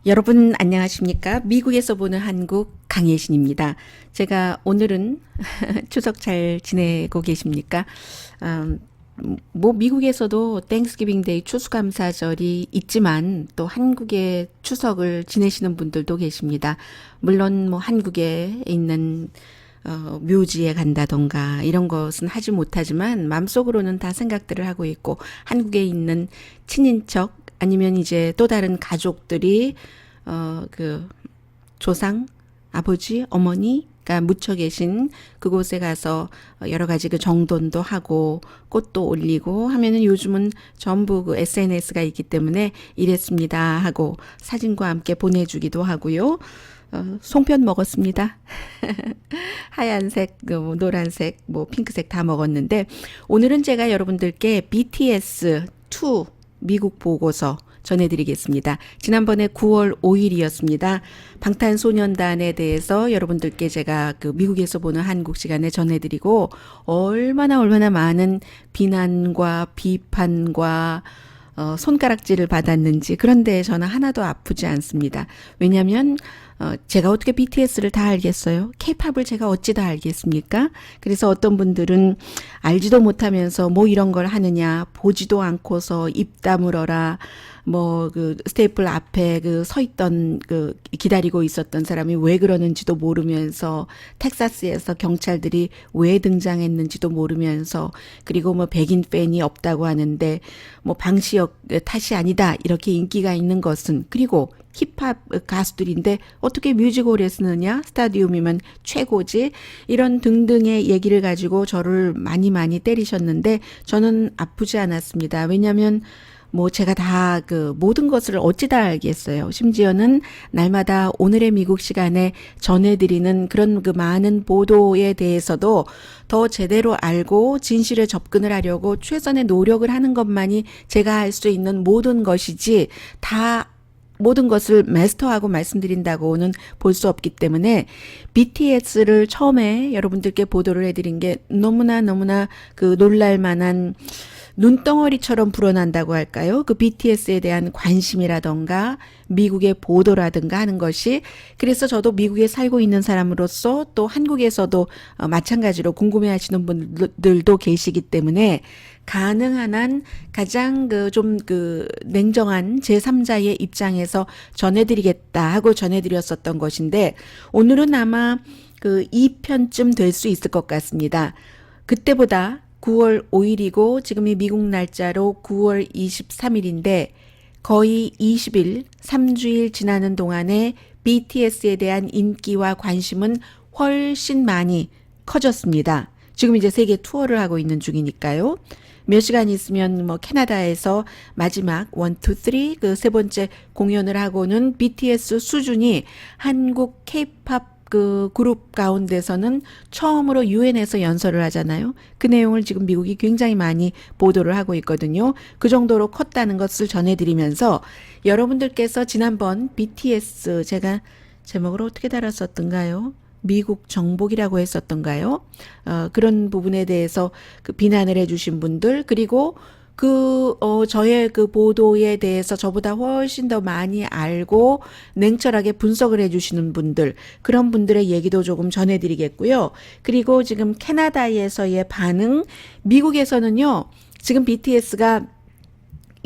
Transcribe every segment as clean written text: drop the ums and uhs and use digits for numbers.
여러분 안녕하십니까? 미국에서 보는 한국 강예신입니다. 제가 오늘은 추석 잘 지내고 계십니까? 음, 뭐 미국에서도 땡스기빙 데이 추수감사절이 있지만 또 한국의 추석을 지내시는 분들도 계십니다. 물론 뭐 한국에 있는 묘지에 간다던가 이런 것은 하지 못하지만 마음속으로는 다 생각들을 하고 있고 한국에 있는 친인척 아니면 이제 또 다른 가족들이 그 조상, 아버지, 어머니가 묻혀 계신 그곳에 가서 여러 가지 그 정돈도 하고 꽃도 올리고 하면은 요즘은 전부 그 SNS가 있기 때문에 이랬습니다 하고 사진과 함께 보내주기도 하고요. 송편 먹었습니다. 하얀색, 노란색, 뭐 핑크색 다 먹었는데 오늘은 제가 여러분들께 BTS2 미국 보고서 전해드리겠습니다. 지난번에 9월 5일이었습니다. 방탄소년단에 대해서 여러분들께 제가 그 미국에서 보는 한국 시간에 전해드리고 얼마나 많은 비난과 비판과 손가락질을 받았는지 그런데 저는 하나도 아프지 않습니다. 왜냐하면 제가 어떻게 BTS를 다 알겠어요? K-팝을 제가 어찌 다 알겠습니까? 그래서 어떤 분들은 알지도 못하면서 뭐 이런 걸 하느냐, 보지도 않고서 입 다물어라, 뭐 그 스테이플 앞에 그 서 있던 그 기다리고 있었던 사람이 왜 그러는지도 모르면서 텍사스에서 경찰들이 왜 등장했는지도 모르면서 그리고 뭐 백인 팬이 없다고 하는데 뭐 방시혁 탓이 아니다 이렇게 인기가 있는 것은 그리고 힙합 가수들인데 어떻게 뮤직홀에 쓰느냐 스타디움이면 최고지 이런 등등의 얘기를 가지고 저를 많이 때리셨는데 저는 아프지 않았습니다. 왜냐하면 뭐 제가 다 그 모든 것을 어찌 다 알겠어요. 심지어는 날마다 오늘의 미국 시간에 전해드리는 그런 그 많은 보도에 대해서도 더 제대로 알고 진실에 접근을 하려고 최선의 노력을 하는 것만이 제가 할 수 있는 모든 것이지 다 모든 것을 마스터하고 말씀드린다고는 볼 수 없기 때문에 BTS를 처음에 여러분들께 보도를 해드린 게 너무나 그 놀랄만한 눈덩어리처럼 불어난다고 할까요? 그 BTS에 대한 관심이라던가 미국의 보도라든가 하는 것이 그래서 저도 미국에 살고 있는 사람으로서 또 한국에서도 마찬가지로 궁금해하시는 분들도 계시기 때문에 가능한 한 가장 좀 냉정한 제3자의 입장에서 전해드리겠다 하고 전해드렸었던 것인데 오늘은 아마 그 2편쯤 될 수 있을 것 같습니다. 그때보다 9월 5일이고 지금이 미국 날짜로 9월 23일인데 거의 20일, 3주일 지나는 동안에 BTS에 대한 인기와 관심은 훨씬 많이 커졌습니다. 지금 이제 세계 투어를 하고 있는 중이니까요. 몇 시간 있으면 뭐 캐나다에서 마지막 1, 2, 3 그 세 번째 공연을 하고는 BTS 수준이 한국 K-팝 그 그룹 가운데서는 처음으로 유엔에서 연설을 하잖아요. 그 내용을 지금 미국이 굉장히 많이 보도를 하고 있거든요. 그 정도로 컸다는 것을 전해드리면서 여러분들께서 지난번 BTS 제가 제목을 어떻게 달았었던가요? 미국 정복이라고 했었던가요? 그런 부분에 대해서 그 비난을 해주신 분들 그리고 저의 그 보도에 대해서 저보다 훨씬 더 많이 알고 냉철하게 분석을 해주시는 분들, 그런 분들의 얘기도 조금 전해드리겠고요. 그리고 지금 캐나다에서의 반응, 미국에서는요, 지금 BTS가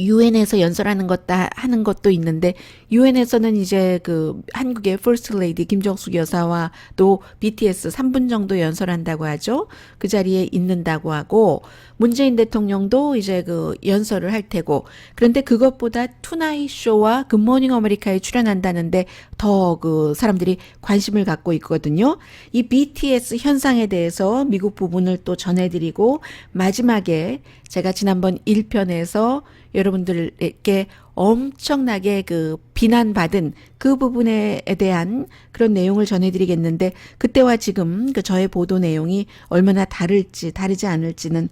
유엔에서 연설하는 하는 것도 있는데 유엔에서는 이제 그 한국의 퍼스트 레이디 김정숙 여사와 또 BTS 3분 정도 연설한다고 하죠. 그 자리에 있는다고 하고 문재인 대통령도 이제 그 연설을 할 테고 그런데 그것보다 투나잇 쇼와 굿모닝 아메리카에 출연한다는데 더 그 사람들이 관심을 갖고 있거든요. 이 BTS 현상에 대해서 미국 부분을 또 전해드리고 마지막에 제가 지난번 1편에서 여러분들에게 엄청나게 그 비난받은 그 부분에 대한 그런 내용을 전해드리겠는데 그때와 지금 그 저의 보도 내용이 얼마나 다르지 않을지는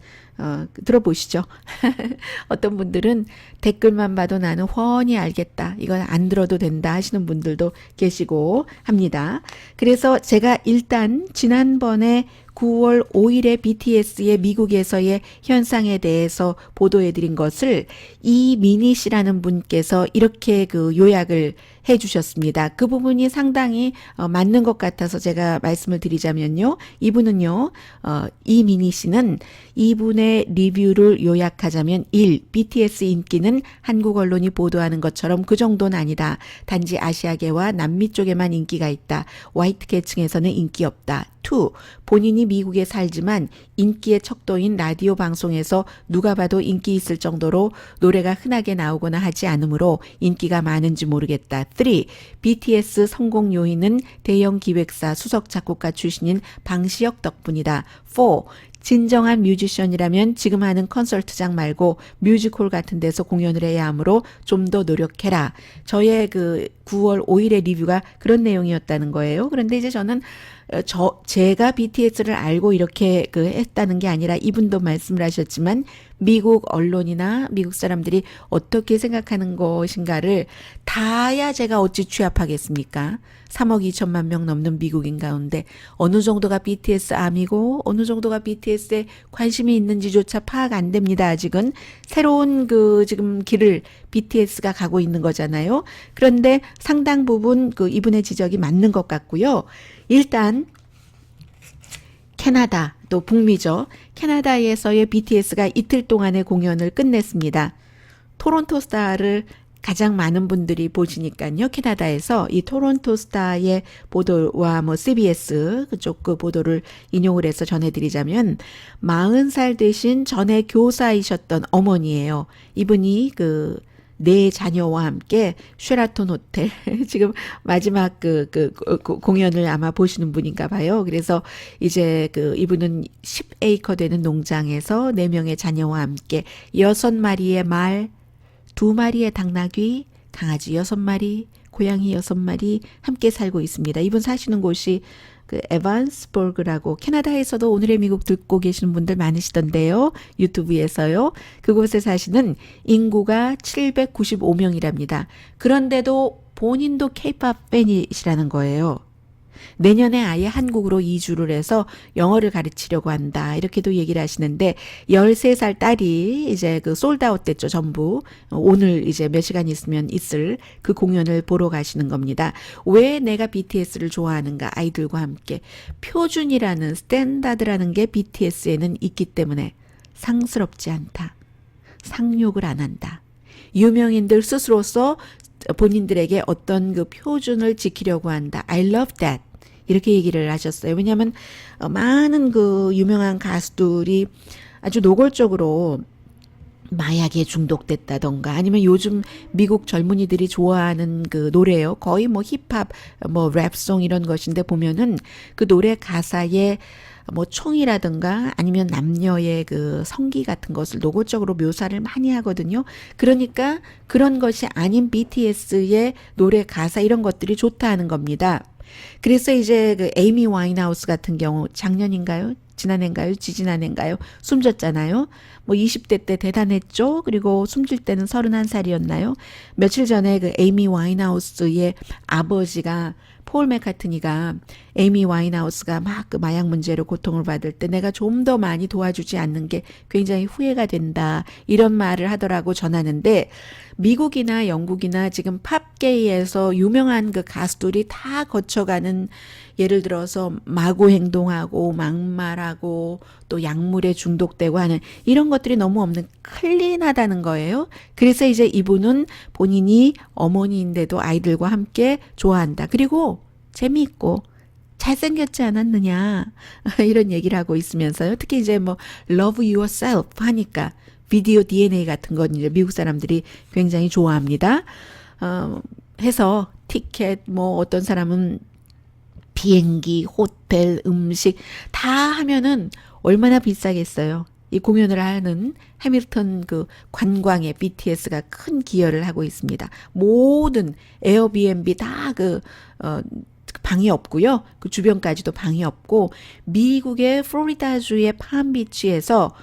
들어보시죠. 어떤 분들은 댓글만 봐도 나는 훤히 알겠다. 이건 안 들어도 된다 하시는 분들도 계시고 합니다. 그래서 제가 일단 지난번에 9월 5일에 BTS의 미국에서의 현상에 대해서 보도해드린 것을 이민희 씨라는 분께서 이렇게 그 요약을 해주셨습니다. 그 부분이 상당히 맞는 것 같아서 제가 말씀을 드리자면요. 이분은요, 이민희 씨는 이분의 리뷰를 요약하자면 1. BTS 인기는 한국 언론이 보도하는 것처럼 그 정도는 아니다. 단지 아시아계와 남미 쪽에만 인기가 있다. 화이트 계층에서는 인기 없다. 2. 본인이 미국에 살지만 인기의 척도인 라디오 방송에서 누가 봐도 인기 있을 정도로 노래가 흔하게 나오거나 하지 않으므로 인기가 많은지 모르겠다. 3. BTS 성공 요인은 대형 기획사 수석 작곡가 출신인 방시혁 덕분이다. 4. 진정한 뮤지션이라면 지금 하는 콘서트장 말고 뮤지컬 같은 데서 공연을 해야 하므로 좀 더 노력해라. 저의 그 9월 5일의 리뷰가 그런 내용이었다는 거예요. 그런데 이제 저는 제가 BTS를 알고 이렇게 했다는 게 아니라 이분도 말씀을 하셨지만 미국 언론이나 미국 사람들이 어떻게 생각하는 것인가를 다야 제가 어찌 취합하겠습니까? 3억 2천만 명 넘는 미국인 가운데 어느 정도가 BTS 암이고 어느 정도가 BTS에 관심이 있는지조차 파악 안 됩니다. 아직은 새로운 지금 길을 BTS가 가고 있는 거잖아요. 그런데 상당 부분 이분의 지적이 맞는 것 같고요. 일단 캐나다, 또 북미죠. 캐나다에서의 BTS가 이틀 동안의 공연을 끝냈습니다. 토론토 스타를 가장 많은 분들이 보시니까요. 캐나다에서 이 토론토 스타의 보도와 CBS 그쪽 보도를 인용을 해서 전해드리자면 40살 되신 전에 교사이셨던 어머니예요. 이분이 네 자녀와 함께 쉐라톤 호텔 지금 마지막 공연을 아마 보시는 분인가 봐요. 그래서 이제 이분은 10에이커 되는 농장에서 4명의 자녀와 함께 6마리의 말, 2마리의 당나귀, 강아지 6마리, 고양이 6마리 함께 살고 있습니다. 이분 사시는 곳이 에반스버그라고 캐나다에서도 오늘의 미국 듣고 계시는 분들 많으시던데요. 유튜브에서요. 그곳에 사시는 인구가 795명이랍니다. 그런데도 본인도 케이팝 팬이시라는 거예요. 내년에 아예 한국으로 이주를 해서 영어를 가르치려고 한다. 이렇게도 얘기를 하시는데 13살 딸이 이제 솔드아웃 됐죠. 전부. 오늘 이제 몇 시간 있으면 있을 그 공연을 보러 가시는 겁니다. 왜 내가 BTS를 좋아하는가? 아이들과 함께. 표준이라는 스탠다드라는 게 BTS에는 있기 때문에 상스럽지 않다. 상욕을 안 한다. 유명인들 스스로서 본인들에게 어떤 표준을 지키려고 한다. I love that. 이렇게 얘기를 하셨어요. 왜냐하면 많은 유명한 가수들이 아주 노골적으로 마약에 중독됐다던가 아니면 요즘 미국 젊은이들이 좋아하는 노래요. 거의 힙합, 랩송 이런 것인데 보면은 그 노래 가사에 총이라든가 아니면 남녀의 성기 같은 것을 노골적으로 묘사를 많이 하거든요. 그러니까 그런 것이 아닌 BTS의 노래 가사 이런 것들이 좋다 하는 겁니다. 그래서 이제 에이미 와인하우스 같은 경우 작년인가요? 지난해인가요? 지지난해인가요? 숨졌잖아요. 20대 때 대단했죠. 그리고 숨질 때는 31살이었나요? 며칠 전에 에이미 와인하우스의 아버지가 폴 맥카트니가 에이미 와인하우스가 막 마약 문제로 고통을 받을 때 내가 좀 더 많이 도와주지 않는 게 굉장히 후회가 된다. 이런 말을 하더라고 전하는데 미국이나 영국이나 지금 팝계에서 유명한 가수들이 다 거쳐가는 예를 들어서 마구 행동하고 막말하고 또 약물에 중독되고 하는 이런 것들이 너무 없는 클린하다는 거예요. 그래서 이제 이분은 본인이 어머니인데도 아이들과 함께 좋아한다. 그리고 재미있고 잘생겼지 않았느냐 이런 얘기를 하고 있으면서요. 특히 이제 love yourself 하니까 비디오 DNA 같은 건 이제 미국 사람들이 굉장히 좋아합니다. 해서 티켓 어떤 사람은 비행기, 호텔, 음식 다 하면은 얼마나 비싸겠어요. 이 공연을 하는 해밀턴 관광에 BTS가 큰 기여를 하고 있습니다. 모든 에어비앤비 다 방이 없고요. 그 주변까지도 방이 없고 미국의 플로리다주의 팜비치에서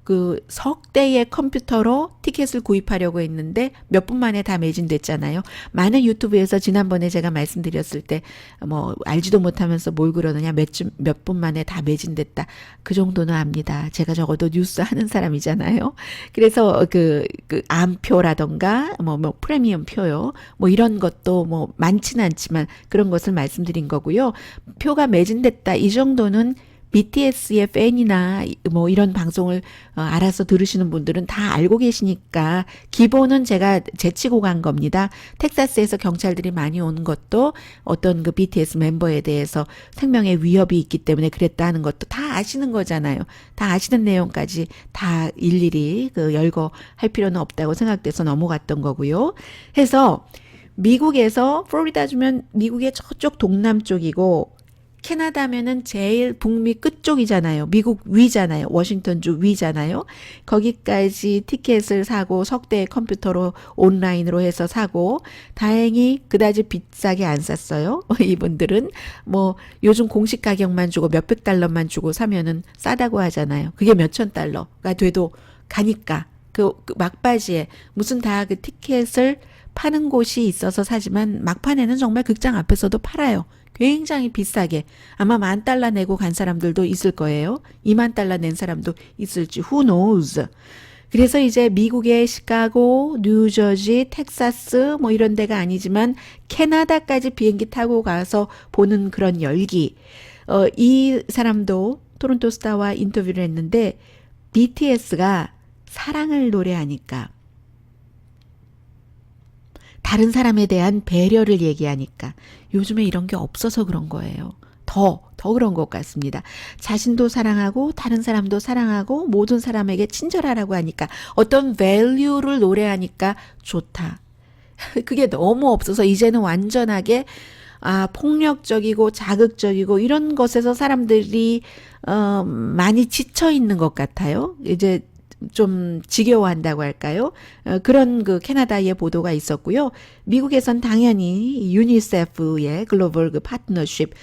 그 석 대의 컴퓨터로 티켓을 구입하려고 했는데 몇 분 만에 다 매진됐잖아요. 많은 유튜브에서 지난번에 제가 말씀드렸을 때 뭐 알지도 못하면서 뭘 그러느냐 몇 분 만에 다 매진됐다. 그 정도는 압니다. 제가 적어도 뉴스 하는 사람이잖아요. 그래서 그 암표라던가 뭐 프리미엄 표요. 뭐 이런 것도 뭐 많지는 않지만 그런 것을 말씀드린 거고요. 표가 매진됐다. 이 정도는 BTS의 팬이나 뭐 이런 방송을 알아서 들으시는 분들은 다 알고 계시니까 기본은 제가 제치고 간 겁니다. 텍사스에서 경찰들이 많이 온 것도 어떤 그 BTS 멤버에 대해서 생명의 위협이 있기 때문에 그랬다 는 것도 다 아시는 거잖아요. 다 아시는 내용까지 다 일일이 열거 할 필요는 없다고 생각돼서 넘어갔던 거고요. 해서 미국에서 플로리다 주면 미국의 저쪽 동남쪽이고 캐나다면은 제일 북미 끝쪽이잖아요. 미국 위잖아요. 워싱턴주 위잖아요. 거기까지 티켓을 사고 석대의 컴퓨터로 온라인으로 해서 사고 다행히 그다지 비싸게 안 샀어요. 이분들은 뭐 요즘 공식 가격만 주고 몇백 달러만 주고 사면은 싸다고 하잖아요. 그게 몇천 달러가 돼도 가니까 그 막바지에 무슨 다 그 티켓을 파는 곳이 있어서 사지만 막판에는 정말 극장 앞에서도 팔아요. 굉장히 비싸게 아마 $10,000 내고 간 사람들도 있을 거예요. $20,000 낸 사람도 있을지 who knows. 그래서 이제 미국의 시카고, 뉴저지, 텍사스 뭐 이런 데가 아니지만 캐나다까지 비행기 타고 가서 보는 그런 열기. 이 사람도 토론토 스타와 인터뷰를 했는데 BTS가 사랑을 노래하니까 다른 사람에 대한 배려를 얘기하니까 요즘에 이런 게 없어서 그런 거예요. 더 그런 것 같습니다. 자신도 사랑하고 다른 사람도 사랑하고 모든 사람에게 친절하라고 하니까 어떤 value를 노래하니까 좋다. 그게 너무 없어서 이제는 완전하게 폭력적이고 자극적이고 이런 것에서 사람들이 많이 지쳐 있는 것 같아요. 이제 좀 지겨워한다고 할까요? 그런 그 캐나다의 보도가 있었고요. 미국에선 당연히 유니세프의 글로벌 그 파트너십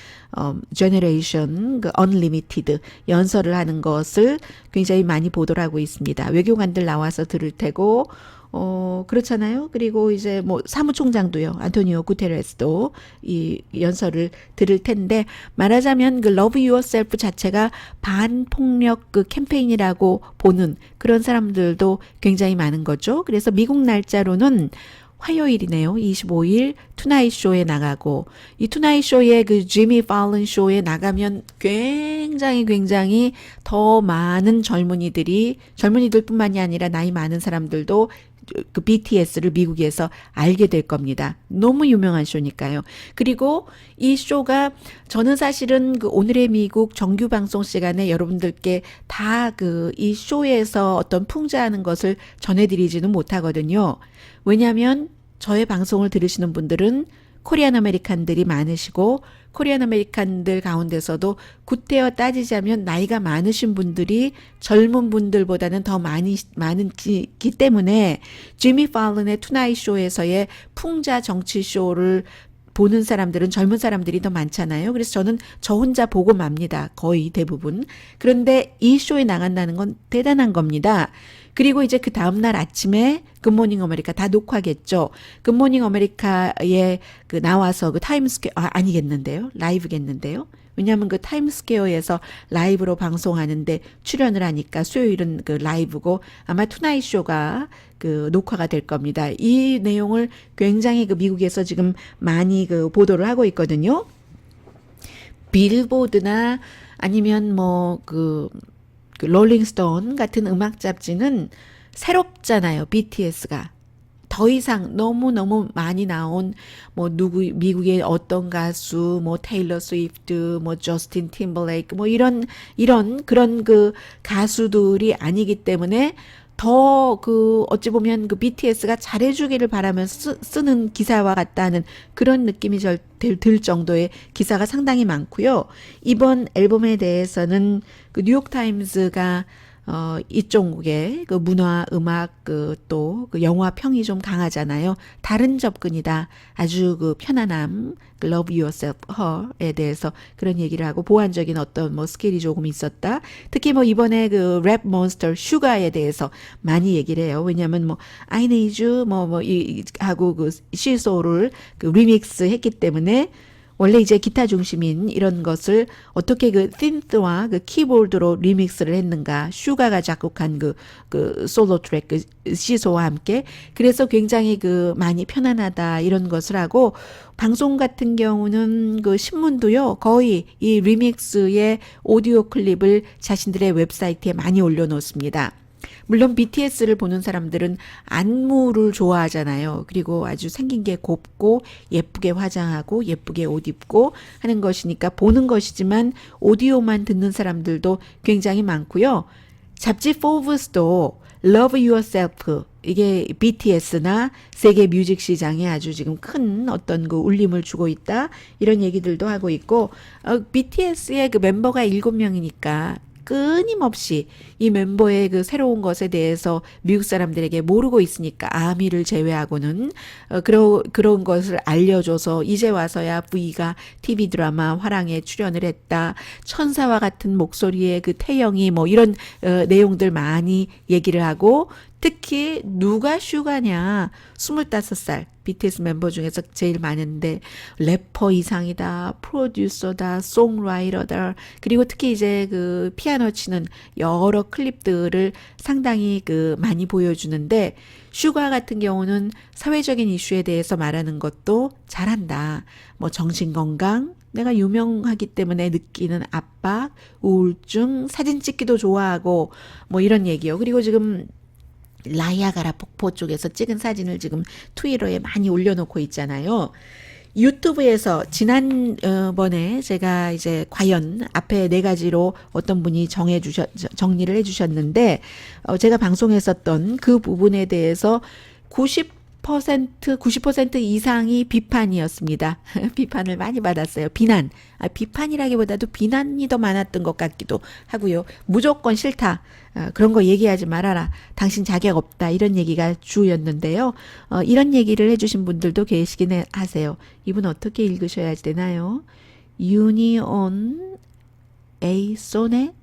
제너레이션 그 언리미티드 연설을 하는 것을 굉장히 많이 보도를 하고 있습니다. 외교관들 나와서 들을 테고 그렇잖아요. 그리고 이제 뭐 사무총장도요. 안토니오 구테레스도 이 연설을 들을 텐데 말하자면 그 Love Yourself 자체가 반폭력 그 캠페인이라고 보는 그런 사람들도 굉장히 많은 거죠. 그래서 미국 날짜로는 화요일이네요. 25일 투나잇 쇼에 나가고 이 투나잇 쇼에 그 지미 팔런 쇼에 나가면 굉장히 더 많은 젊은이들뿐만이 아니라 나이 많은 사람들도 그 BTS를 미국에서 알게 될 겁니다. 너무 유명한 쇼니까요. 그리고 이 쇼가 저는 사실은 그 오늘의 미국 정규 방송 시간에 여러분들께 다 그 이 쇼에서 어떤 풍자하는 것을 전해드리지는 못하거든요. 왜냐하면 저의 방송을 들으시는 분들은 코리안 아메리칸들이 많으시고 코리안 아메리칸들 가운데서도 굿대어 따지자면 나이가 많으신 분들이 젊은 분들보다는 더 많기 때문에 지미 팔런의 투나잇 쇼에서의 풍자 정치 쇼를 보는 사람들은 젊은 사람들이 더 많잖아요. 그래서 저는 저 혼자 보고 맙니다. 거의 대부분. 그런데 이 쇼에 나간다는 건 대단한 겁니다. 그리고 이제 그 다음날 아침에 굿모닝 아메리카 다 녹화겠죠. 굿모닝 아메리카에 그 나와서 그 타임스퀘어 아니겠는데요. 라이브겠는데요. 왜냐하면 그 타임스퀘어에서 라이브로 방송하는데 출연을 하니까 수요일은 그 라이브고 아마 투나잇 쇼가 그 녹화가 될 겁니다. 이 내용을 굉장히 그 미국에서 지금 많이 그 보도를 하고 있거든요. 빌보드나 아니면 뭐 그 롤링스톤 같은 음악 잡지는 새롭잖아요. BTS가. 더 이상 너무너무 많이 나온 뭐 미국의 어떤 가수 뭐 테일러 스위프트 뭐 저스틴 팀벌레이크 뭐 이런 그런 그 가수들이 아니기 때문에 더 그 어찌 보면 그 BTS가 잘해주기를 바라면서 쓰는 기사와 같다는 그런 느낌이 들 정도의 기사가 상당히 많고요. 이번 앨범에 대해서는 그 뉴욕타임스가 이쪽에 그 문화, 음악, 또 그 영화 평이 좀 강하잖아요. 다른 접근이다. 아주 그 편안함, 그 love yourself, her에 대해서 그런 얘기를 하고 보완적인 어떤 뭐 스킬이 조금 있었다. 특히 뭐 이번에 그 랩 몬스터 슈가에 대해서 많이 얘기를 해요. 왜냐하면 뭐 I need you 이 하고 그 시소를 그 리믹스 했기 때문에 원래 이제 기타 중심인 이런 것을 어떻게 그 synth와 그 키보드로 리믹스를 했는가. 슈가가 작곡한 그 솔로 트랙, 그 시소와 함께. 그래서 굉장히 그 많이 편안하다 이런 것을 하고 방송 같은 경우는 그 신문도요. 거의 이 리믹스의 오디오 클립을 자신들의 웹사이트에 많이 올려놓습니다. 물론 BTS를 보는 사람들은 안무를 좋아하잖아요. 그리고 아주 생긴 게 곱고 예쁘게 화장하고 예쁘게 옷 입고 하는 것이니까 보는 것이지만 오디오만 듣는 사람들도 굉장히 많고요. 잡지 포브스도 Love Yourself 이게 BTS나 세계 뮤직 시장에 아주 지금 큰 어떤 그 울림을 주고 있다 이런 얘기들도 하고 있고 BTS의 그 멤버가 7명이니까 끊임없이 이 멤버의 그 새로운 것에 대해서 미국 사람들에게 모르고 있으니까 아미를 제외하고는 그런 것을 알려줘서 이제 와서야 V가 TV 드라마 화랑에 출연을 했다. 천사와 같은 목소리의 그 태영이 뭐 이런 내용들 많이 얘기를 하고 특히 누가 슈가냐 25살 BTS 멤버 중에서 제일 많은데 래퍼 이상이다 프로듀서다 송라이터다 그리고 특히 이제 그 피아노 치는 여러 클립들을 상당히 그 많이 보여주는데 슈가 같은 경우는 사회적인 이슈에 대해서 말하는 것도 잘한다. 뭐 정신건강 내가 유명하기 때문에 느끼는 압박, 우울증, 사진 찍기도 좋아하고 뭐 이런 얘기요. 그리고 지금 라이아가라 폭포 쪽에서 찍은 사진을 지금 트위터에 많이 올려놓고 있잖아요. 유튜브에서 지난번에 제가 이제 과연 앞에 4가지로 어떤 분이 정리를 해주셨는데, 제가 방송했었던 그 부분에 대해서 90% 이상이 비판이었습니다. 비판을 많이 받았어요. 비판이라기보다도 비난이 더 많았던 것 같기도 하고요. 무조건 싫다. 그런 거 얘기하지 말아라. 당신 자격 없다. 이런 얘기가 주였는데요. 이런 얘기를 해주신 분들도 계시긴 하세요. 이분 어떻게 읽으셔야 되나요? 유니온 에이소네?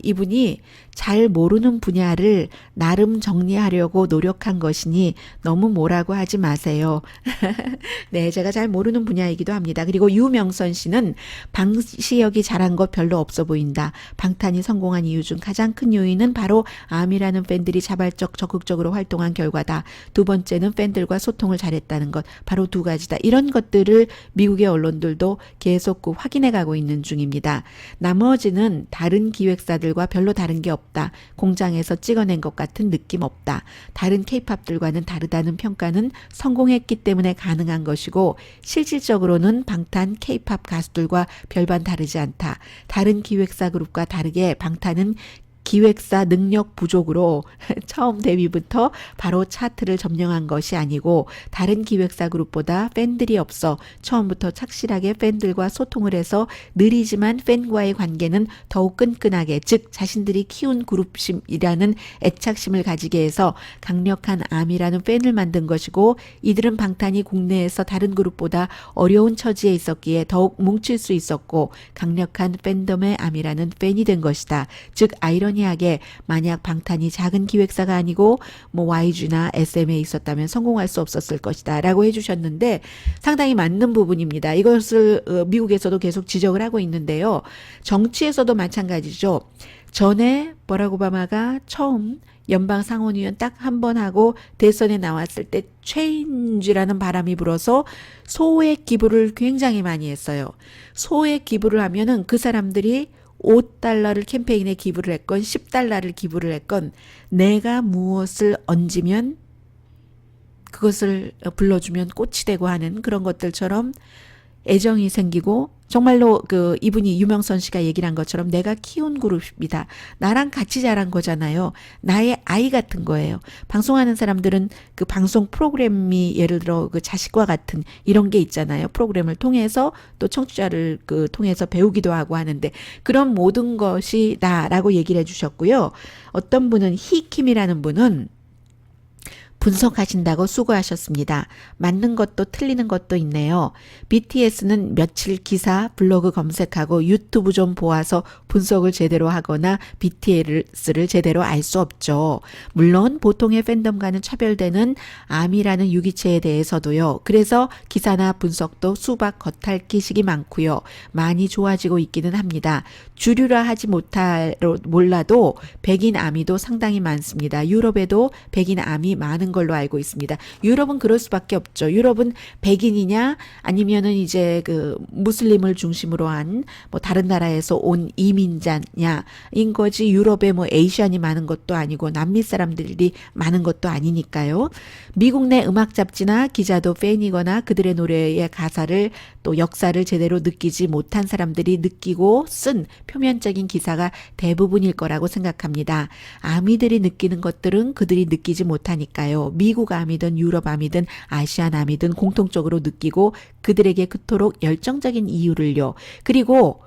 이분이 잘 모르는 분야를 나름 정리하려고 노력한 것이니 너무 뭐라고 하지 마세요. 네, 제가 잘 모르는 분야이기도 합니다. 그리고 유명선 씨는 방시혁이 잘한 것 별로 없어 보인다. 방탄이 성공한 이유 중 가장 큰 요인은 바로 아미라는 팬들이 자발적 적극적으로 활동한 결과다. 두 번째는 팬들과 소통을 잘했다는 것. 바로 2가지다. 이런 것들을 미국의 언론들도 계속 확인해 가고 있는 중입니다. 나머지는 다른 기획사들과 별로 다른 게 없다. 공장에서 찍어낸 것 같은 느낌 없다. 다른 케이팝들과는 다르다는 평가는 성공했기 때문에 가능한 것이고 실질적으로는 방탄 케이팝 가수들과 별반 다르지 않다. 다른 기획사 그룹과 다르게 방탄은 기획사 능력 부족으로 처음 데뷔부터 바로 차트를 점령한 것이 아니고 다른 기획사 그룹보다 팬들이 없어 처음부터 착실하게 팬들과 소통을 해서 느리지만 팬과의 관계는 더욱 끈끈하게 즉 자신들이 키운 그룹심이라는 애착심을 가지게 해서 강력한 암이라는 팬을 만든 것이고 이들은 방탄이 국내에서 다른 그룹보다 어려운 처지에 있었기에 더욱 뭉칠 수 있었고 강력한 팬덤의 암이라는 팬이 된 것이다. 즉 아이러니하게 만약 방탄이 작은 기획사가 아니고 뭐 YG나 SM에 있었다면 성공할 수 없었을 것이다 라고 해주셨는데 상당히 맞는 부분입니다. 이것을 미국에서도 계속 지적을 하고 있는데요. 정치에서도 마찬가지죠. 전에 버락 오바마가 처음 연방 상원의원 딱 한 번 하고 대선에 나왔을 때 체인지라는 바람이 불어서 소액 기부를 굉장히 많이 했어요. 소액 기부를 하면은 그 사람들이 $5를 캠페인에 기부를 했건 $10를 기부를 했건 내가 무엇을 얹으면 그것을 불러주면 꽃이 되고 하는 그런 것들처럼 애정이 생기고 정말로 그 이분이 유명선 씨가 얘기를 한 것처럼 내가 키운 그룹이다. 나랑 같이 자란 거잖아요. 나의 아이 같은 거예요. 방송하는 사람들은 그 방송 프로그램이 예를 들어 그 자식과 같은 이런 게 있잖아요. 프로그램을 통해서 또 청취자를 그 통해서 배우기도 하고 하는데 그런 모든 것이 나라고 얘기를 해주셨고요. 어떤 분은 히킴이라는 분은 분석하신다고 수고하셨습니다. 맞는 것도 틀리는 것도 있네요. BTS는 며칠 기사, 블로그 검색하고 유튜브 좀 보아서 분석을 제대로 하거나 BTS를 제대로 알 수 없죠. 물론 보통의 팬덤과는 차별되는 암이라는 유기체에 대해서도요. 그래서 기사나 분석도 수박 겉핥기식이 많고요. 많이 좋아지고 있기는 합니다. 주류라 하지 몰라도 백인 아미도 상당히 많습니다. 유럽에도 백인 암이 많은 걸로 알고 있습니다. 유럽은 그럴 수밖에 없죠. 유럽은 백인이냐 아니면은 이제 그 무슬림을 중심으로 한 뭐 다른 나라에서 온 이민자냐인 거지 유럽에 뭐 에이시안이 많은 것도 아니고 남미 사람들이 많은 것도 아니니까요. 미국 내 음악 잡지나 기자도 팬이거나 그들의 노래의 가사를 또 역사를 제대로 느끼지 못한 사람들이 느끼고 쓴 표면적인 기사가 대부분일 거라고 생각합니다. 아미들이 느끼는 것들은 그들이 느끼지 못하니까요. 미국 아미든 유럽 아미든 아시안 아미든 공통적으로 느끼고 그들에게 그토록 열정적인 이유를요. 그리고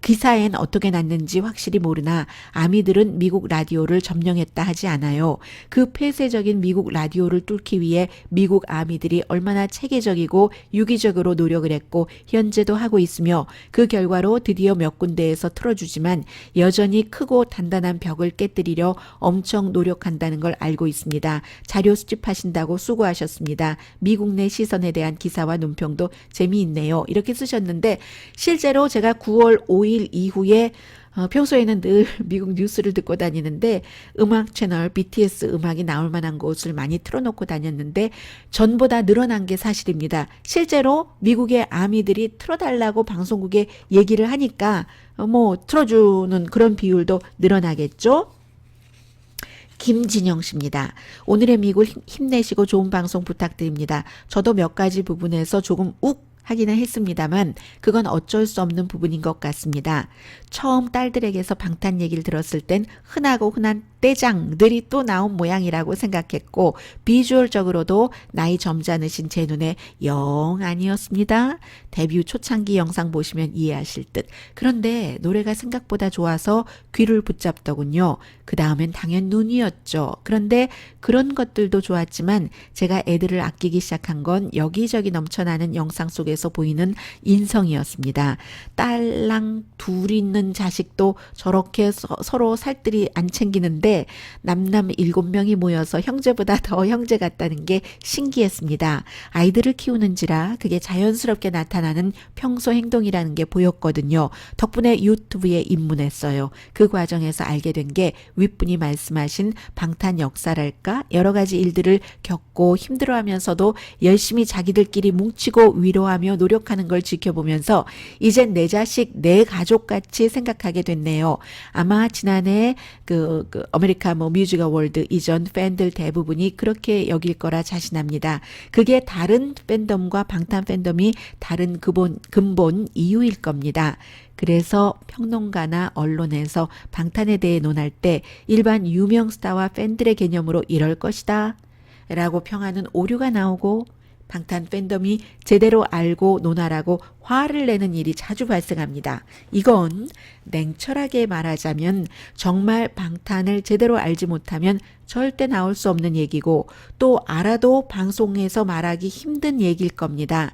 기사엔 어떻게 났는지 확실히 모르나 아미들은 미국 라디오를 점령했다 하지 않아요. 그 폐쇄적인 미국 라디오를 뚫기 위해 미국 아미들이 얼마나 체계적이고 유기적으로 노력을 했고 현재도 하고 있으며 그 결과로 드디어 몇 군데에서 틀어주지만 여전히 크고 단단한 벽을 깨뜨리려 엄청 노력한다는 걸 알고 있습니다. 자료 수집하신다고 수고하셨습니다. 미국 내 시선에 대한 기사와 논평도 재미있네요. 이렇게 쓰셨는데 실제로 제가 9월 5일 이후에 평소에는 늘 미국 뉴스를 듣고 다니는데 음악 채널 BTS 음악이 나올 만한 곳을 많이 틀어놓고 다녔는데 전보다 늘어난 게 사실입니다. 실제로 미국의 아미들이 틀어달라고 방송국에 얘기를 하니까 뭐 틀어주는 그런 비율도 늘어나겠죠. 김진영 씨입니다. 오늘의 미국 힘내시고 좋은 방송 부탁드립니다. 저도 몇 가지 부분에서 조금 하기는 했습니다만 그건 어쩔 수 없는 부분인 것 같습니다. 처음 딸들에게서 방탄 얘기를 들었을 땐 흔하고 흔한 떼장들이 또 나온 모양이라고 생각했고 비주얼적으로도 나이 점잖으신 제 눈에 영 아니었습니다. 데뷔 초창기 영상 보시면 이해하실 듯. 그런데 노래가 생각보다 좋아서 귀를 붙잡더군요. 그 다음엔 당연 눈이었죠. 그런데 그런 것들도 좋았지만 제가 애들을 아끼기 시작한 건 여기저기 넘쳐나는 영상 속에서 보이는 인성이었습니다. 딸랑 둘 있는 자식도 저렇게 서로 살뜰히 안 챙기는데 남남 7명이 모여서 형제보다 더 형제 같다는 게 신기했습니다. 아이들을 키우는지라 그게 자연스럽게 나타나는 평소 행동이라는 게 보였거든요. 덕분에 유튜브에 입문했어요. 그 과정에서 알게 된 게 윗분이 말씀하신 방탄 역사랄까 여러 가지 일들을 겪고 힘들어하면서도 열심히 자기들끼리 뭉치고 위로하며 노력하는 걸 지켜보면서 이젠 내 자식, 내 가족같이 생각하게 됐네요. 아마 지난해 그 아메리카 뮤직 어워드 이전 팬들 대부분이 그렇게 여길 거라 자신합니다. 그게 다른 팬덤과 방탄 팬덤이 다른 근본 이유일 겁니다. 그래서 평론가나 언론에서 방탄에 대해 논할 때 일반 유명 스타와 팬들의 개념으로 이럴 것이다 라고 평하는 오류가 나오고 방탄 팬덤이 제대로 알고 논하라고 화를 내는 일이 자주 발생합니다. 이건 냉철하게 말하자면 정말 방탄을 제대로 알지 못하면 절대 나올 수 없는 얘기고 또 알아도 방송에서 말하기 힘든 얘기일 겁니다.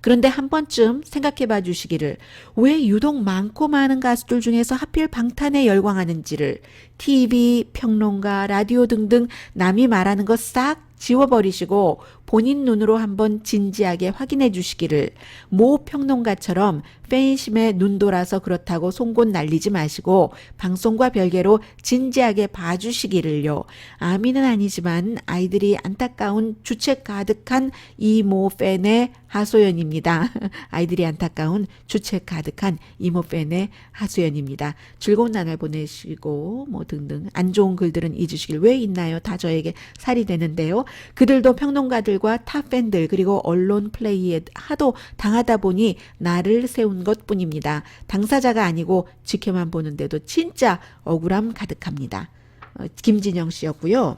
그런데 한 번쯤 생각해 봐 주시기를 왜 유독 많고 많은 가수들 중에서 하필 방탄에 열광하는지를 TV, 평론가, 라디오 등등 남이 말하는 거 싹 지워버리시고 본인 눈으로 한번 진지하게 확인해 주시기를 모 평론가처럼 팬심에 눈 돌아서 그렇다고 송곳 날리지 마시고 방송과 별개로 진지하게 봐주시기를요. 아미는 아니지만 아이들이 안타까운 주책 가득한 이모 팬의 하소연입니다. 아이들이 안타까운 주책 가득한 이모 팬의 하소연입니다. 즐거운 나날 보내시고 뭐 등등 안 좋은 글들은 잊으시길 왜 있나요? 다 저에게 살이 되는데요. 그들도 평론가들과 팬들과 타 팬들 그리고 언론 플레이에 하도 당하다 보니 나를 세운 것뿐입니다. 당사자가 아니고 지켜만 보는데도 진짜 억울함 가득합니다. 김진영 씨였고요.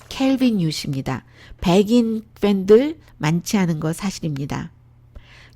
켈빈 유 씨입니다. 백인 팬들 많지 않은 거 사실입니다.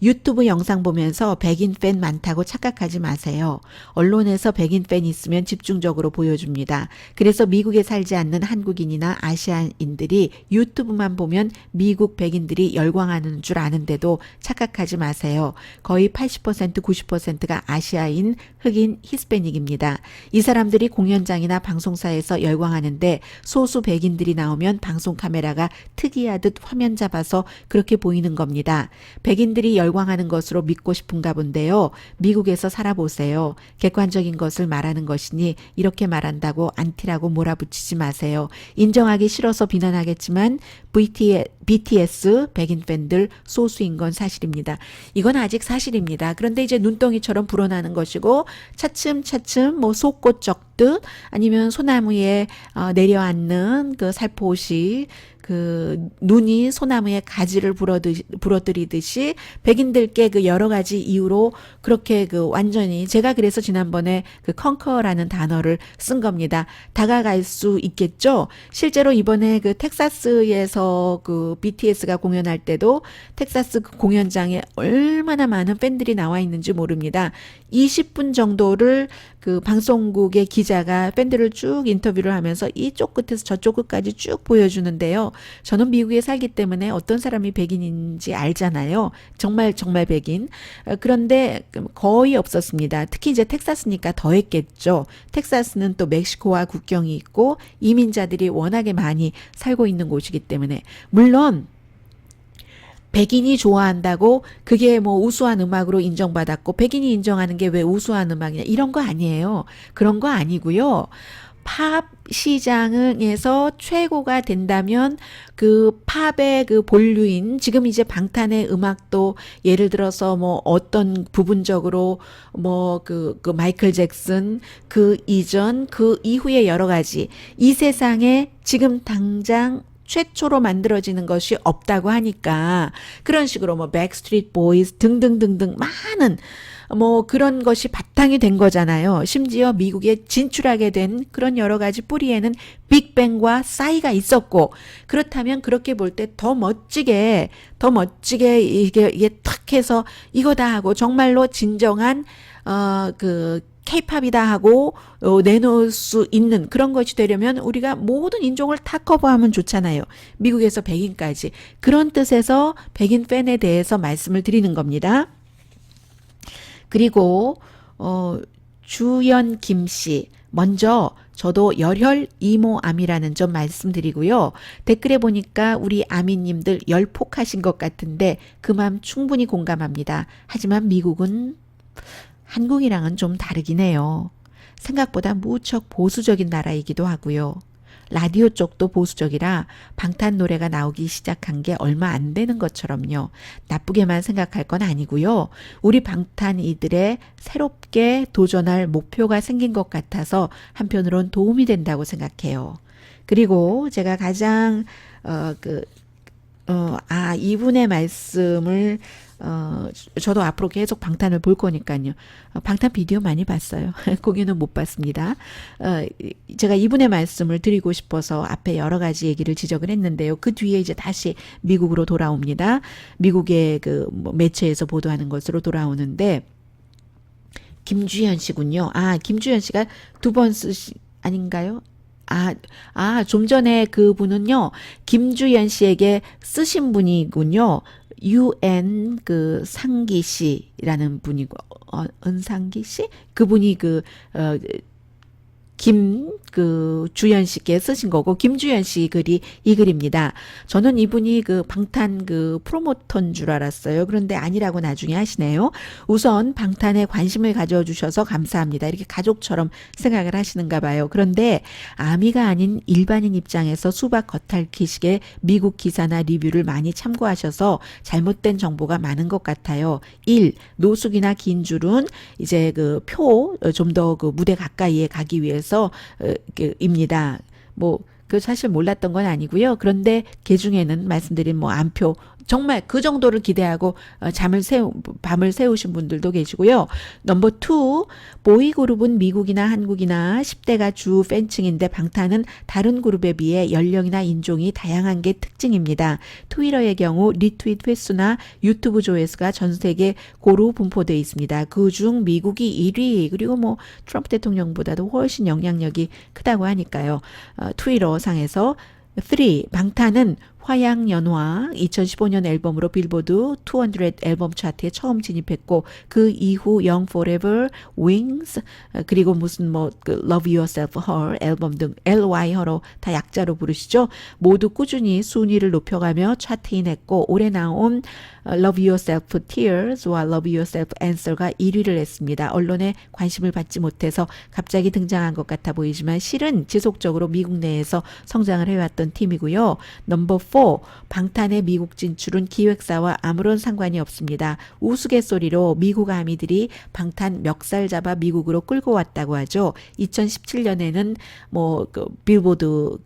유튜브 영상 보면서 백인 팬 많다고 착각하지 마세요. 언론에서 백인 팬 있으면 집중적으로 보여줍니다. 그래서 미국에 살지 않는 한국인이나 아시아인들이 유튜브만 보면 미국 백인들이 열광하는 줄 아는데도 착각하지 마세요. 거의 80% 90%가 아시아인, 흑인, 히스패닉입니다. 이 사람들이 공연장이나 방송사에서 열광하는데 소수 백인들이 나오면 방송 카메라가 특이하듯 화면 잡아서 그렇게 보이는 겁니다. 백인들이 열광하는 것으로 믿고 싶은가 본데요. 미국에서 살아보세요. 객관적인 것을 말하는 것이니 이렇게 말한다고 안티라고 몰아붙이지 마세요. 인정하기 싫어서 비난하겠지만 BTS 백인 팬들 소수인 건 사실입니다. 이건 아직 사실입니다. 그런데 이제 눈덩이처럼 불어나는 것이고 차츰차츰 뭐 속꽃 적듯 아니면 소나무에 내려앉는 그 살포시 그 눈이 소나무에 가지를 부러뜨리듯이 백인들께 그 여러 가지 이유로 그렇게 그 완전히 제가 그래서 지난번에 그 컨커라는 단어를 쓴 겁니다. 다가갈 수 있겠죠. 실제로 이번에 그 텍사스에서 그 BTS가 공연할 때도 텍사스 그 공연장에 얼마나 많은 팬들이 나와 있는지 모릅니다. 20분 정도를 그 방송국의 기자가 팬들을 쭉 인터뷰를 하면서 이쪽 끝에서 저쪽 끝까지 쭉 보여주는데요. 저는 미국에 살기 때문에 어떤 사람이 백인인지 알잖아요. 정말 백인. 그런데 거의 없었습니다. 특히 이제 텍사스니까 더 했겠죠. 텍사스는 또 멕시코와 국경이 있고 이민자들이 워낙에 많이 살고 있는 곳이기 때문에 물론 백인이 좋아한다고 그게 뭐 우수한 음악으로 인정받았고 백인이 인정하는 게 왜 우수한 음악이냐 이런 거 아니에요. 그런 거 아니고요. 팝 시장에서 최고가 된다면 그 팝의 그 본류인 지금 이제 방탄의 음악도 예를 들어서 뭐 어떤 부분적으로 뭐 그 마이클 잭슨 그 이전 그 이후에 여러 가지 이 세상에 지금 당장 최초로 만들어지는 것이 없다고 하니까 그런 식으로 뭐 백스트리트 보이즈 등등등등 많은 뭐 그런 것이 바탕이 된 거잖아요. 심지어 미국에 진출하게 된 그런 여러 가지 뿌리에는 빅뱅과 싸이가 있었고 그렇다면 그렇게 볼 때 더 멋지게 이게 탁 해서 이거다 하고 정말로 진정한 그 K-팝이다 하고 내놓을 수 있는 그런 것이 되려면 우리가 모든 인종을 다 커버하면 좋잖아요. 미국에서 백인까지. 그런 뜻에서 백인 팬에 대해서 말씀을 드리는 겁니다. 그리고 주연 김씨 먼저 저도 열혈 이모암이라는 점 말씀드리고요. 댓글에 보니까 우리 아미님들 열폭하신 것 같은데 그 마음 충분히 공감합니다. 하지만 미국은 한국이랑은 좀 다르긴 해요. 생각보다 무척 보수적인 나라이기도 하고요. 라디오 쪽도 보수적이라 방탄 노래가 나오기 시작한 게 얼마 안 되는 것처럼요. 나쁘게만 생각할 건 아니고요. 우리 방탄이들의 새롭게 도전할 목표가 생긴 것 같아서 한편으론 도움이 된다고 생각해요. 그리고 제가 가장 이분의 말씀을 저도 앞으로 계속 방탄을 볼 거니까요. 방탄 비디오 많이 봤어요. 공연은 못 봤습니다. 제가 이분의 말씀을 드리고 싶어서 앞에 여러 가지 얘기를 지적을 했는데요. 그 뒤에 이제 다시 미국으로 돌아옵니다. 미국의 그 매체에서 보도하는 것으로 돌아오는데 김주현 씨군요. 김주현 씨가 두 번 아닌가요? 좀 전에 그분은요, 김주현 씨에게 쓰신 분이군요. UN 그 상기 씨라는 분이고, 은상기 씨? 그분이 주연 씨께 쓰신 거고, 김주연 씨 글이 이 글입니다. 저는 이분이 그 방탄 그 프로모터인 줄 알았어요. 그런데 아니라고 나중에 하시네요. 우선 방탄에 관심을 가져주셔서 감사합니다. 이렇게 가족처럼 생각을 하시는가 봐요. 그런데 아미가 아닌 일반인 입장에서 수박 겉핥기식의 미국 기사나 리뷰를 많이 참고하셔서 잘못된 정보가 많은 것 같아요. 1. 노숙이나 긴 줄은 이제 그 표 좀 더 그 무대 가까이에 가기 위해서 입니다. 뭐 그 사실 몰랐던 건 아니고요. 그런데 그 중에는 말씀드린 뭐 안표 정말 그 정도를 기대하고 밤을 새우신 분들도 계시고요. 넘버 2, 보이 그룹은 미국이나 한국이나 10대가 주 팬층인데 방탄은 다른 그룹에 비해 연령이나 인종이 다양한 게 특징입니다. 트위터의 경우 리트윗 횟수나 유튜브 조회수가 전 세계 고루 분포되어 있습니다. 그중 미국이 1위, 그리고 뭐 트럼프 대통령보다도 훨씬 영향력이 크다고 하니까요. 트위터 상에서 3. 방탄은 화양연화 2015년 앨범으로 빌보드 200 앨범 차트에 처음 진입했고 그 이후 Young Forever, Wings 그리고 무슨 그 Love Yourself, Her 앨범 등 LY Her로 다 약자로 부르시죠. 모두 꾸준히 순위를 높여가며 차트인했고 올해 나온 Love Yourself Tears와 Love Yourself Answer가 1위를 했습니다. 언론에 관심을 받지 못해서 갑자기 등장한 것 같아 보이지만 실은 지속적으로 미국 내에서 성장을 해왔던 팀이고요. 넘버 4. 방탄의 미국 진출은 기획사와 아무런 상관이 없습니다. 우스갯소리로 미국 아미들이 방탄 멱살 잡아 미국으로 끌고 왔다고 하죠. 2017년에는 그 빌보드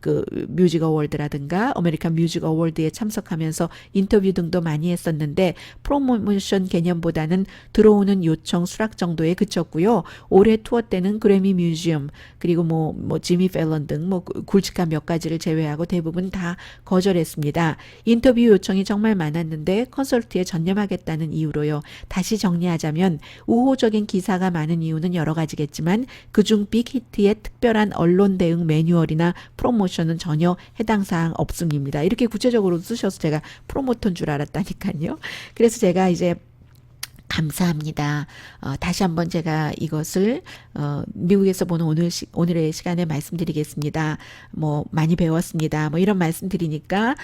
뮤직 어워드라든가 아메리칸 뮤직 어워드에 참석하면서 인터뷰 등도 많이 했었는데 프로모션 개념보다는 들어오는 요청 수락 정도에 그쳤고요. 올해 투어 때는 그래미 뮤지엄 그리고 뭐 지미 펠런 등 굵직한 몇 가지를 제외하고 대부분 다 거절했습니다. 인터뷰 요청이 정말 많았는데 콘서트에 전념하겠다는 이유로요. 다시 정리하자면 우호적인 기사가 많은 이유는 여러 가지겠지만 그중 빅히트의 특별한 언론 대응 매뉴얼이나 프로모션은 전혀 해당 사항 없습니다. 이렇게 구체적으로 쓰셔서 제가 프로모터인 줄 알았다니까요. 그래서 제가 이제 감사합니다. 다시 한번 제가 이것을 미국에서 보는 오늘의 시간에 말씀드리겠습니다. 많이 배웠습니다. 이런 말씀드리니까